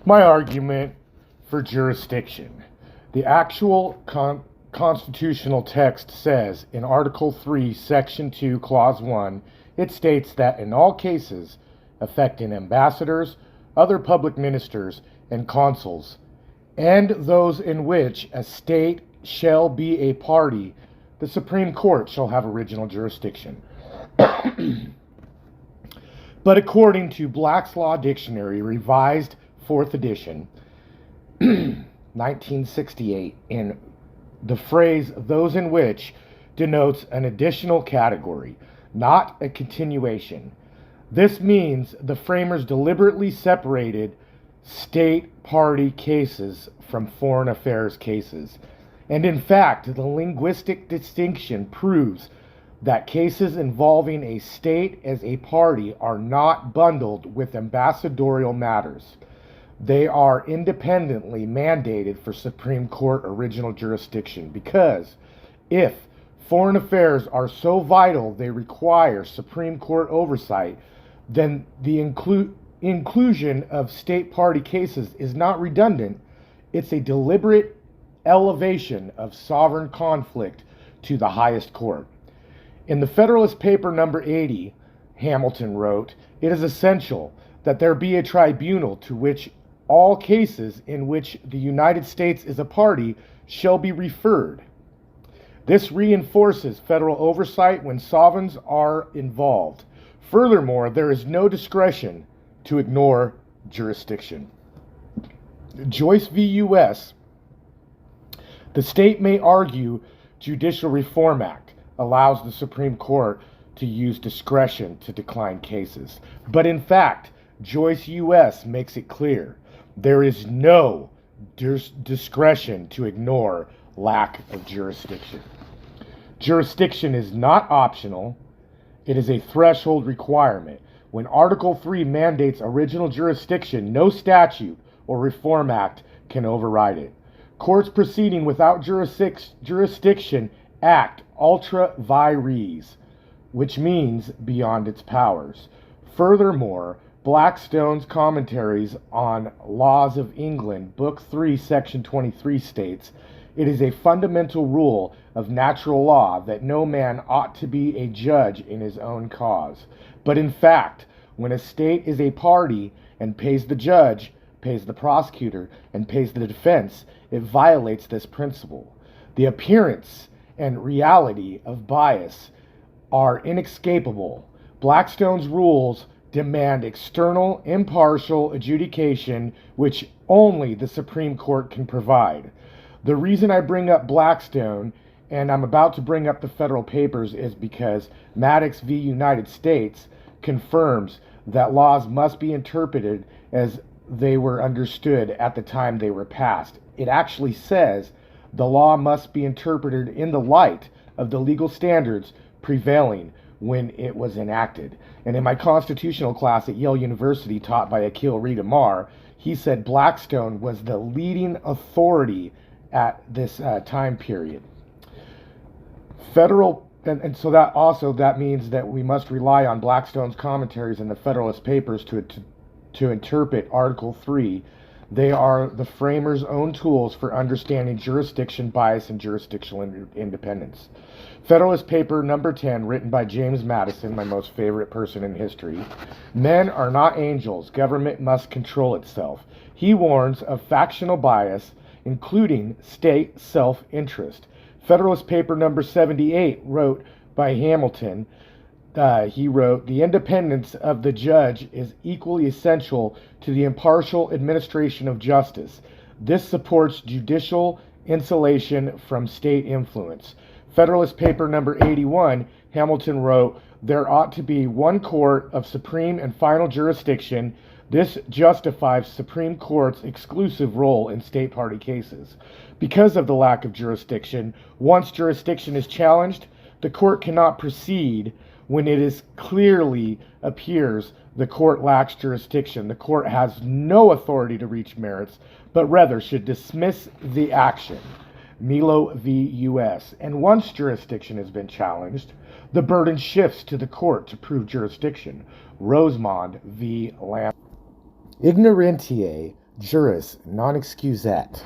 My argument for jurisdiction. The actual constitutional text says in Article 3, Section 2, Clause 1, it states that in all cases affecting ambassadors, other public ministers, and consuls, and those in which a state shall be a party, the Supreme Court shall have original jurisdiction. But according to Black's Law Dictionary, revised 4th edition, 1968, in the phrase "those in which" denotes an additional category, not a continuation. This means the framers deliberately separated state party cases from foreign affairs cases. And in fact, the linguistic distinction proves that cases involving a state as a party are not bundled with ambassadorial matters. They are independently mandated for Supreme Court original jurisdiction because if foreign affairs are so vital they require Supreme Court oversight, then the inclusion of state party cases is not redundant. It's a deliberate elevation of sovereign conflict to the highest court. In the Federalist Paper number 80, Hamilton wrote, "It is essential that there be a tribunal to which all cases in which the United States is a party shall be referred." This reinforces federal oversight when sovereigns are involved. Furthermore, there is no discretion to ignore jurisdiction. Joyce v. U.S. The state may argue Judicial Reform Act allows the Supreme Court to use discretion to decline cases. But in fact, Joyce U.S. makes it clear there is no discretion to ignore lack of jurisdiction. Jurisdiction is not optional. It is a threshold requirement. When Article 3 mandates original jurisdiction, no statute or reform act can override it. Courts proceeding without jurisdiction act ultra vires, which means beyond its powers. Furthermore, Blackstone's Commentaries on Laws of England, Book 3, Section 23 states, "It is a fundamental rule of natural law that no man ought to be a judge in his own cause. But in fact, when a state is a party and pays the judge, pays the prosecutor, and pays the defense, it violates this principle. The appearance and reality of bias are inescapable. Blackstone's rules demand external, impartial adjudication, which only the Supreme Court can provide." The reason I bring up Blackstone, and I'm about to bring up the Federal Papers, is because Maddox v. United States confirms that laws must be interpreted as they were understood at the time they were passed. It actually says the law must be interpreted in the light of the legal standards prevailing when it was enacted. And in my constitutional class at Yale University, taught by Akhil Reed-Amar, he said Blackstone was the leading authority at this time period. And so that means that we must rely on Blackstone's commentaries in the Federalist Papers to interpret Article 3. They are the framers' own tools for understanding jurisdiction, bias, and jurisdictional independence. Federalist Paper number 10, written by James Madison, my most favorite person in history. "Men are not angels. Government must control itself." He warns of factional bias, including state self-interest. Federalist Paper number 78, wrote by Hamilton, he wrote, "The independence of the judge is equally essential to the impartial administration of justice. This supports judicial insulation from state influence." Federalist Paper number 81, Hamilton wrote, "There ought to be one court of supreme and final jurisdiction. This justifies Supreme Court's exclusive role in state party cases. Because of the lack of jurisdiction, once jurisdiction is challenged, the court cannot proceed when it is clearly appears the court lacks jurisdiction. The court has no authority to reach merits, but rather should dismiss the action." Milo v. U.S. And once jurisdiction has been challenged, the burden shifts to the court to prove jurisdiction. Rosemond v. Lamb. Ignorantiae juris non excusat.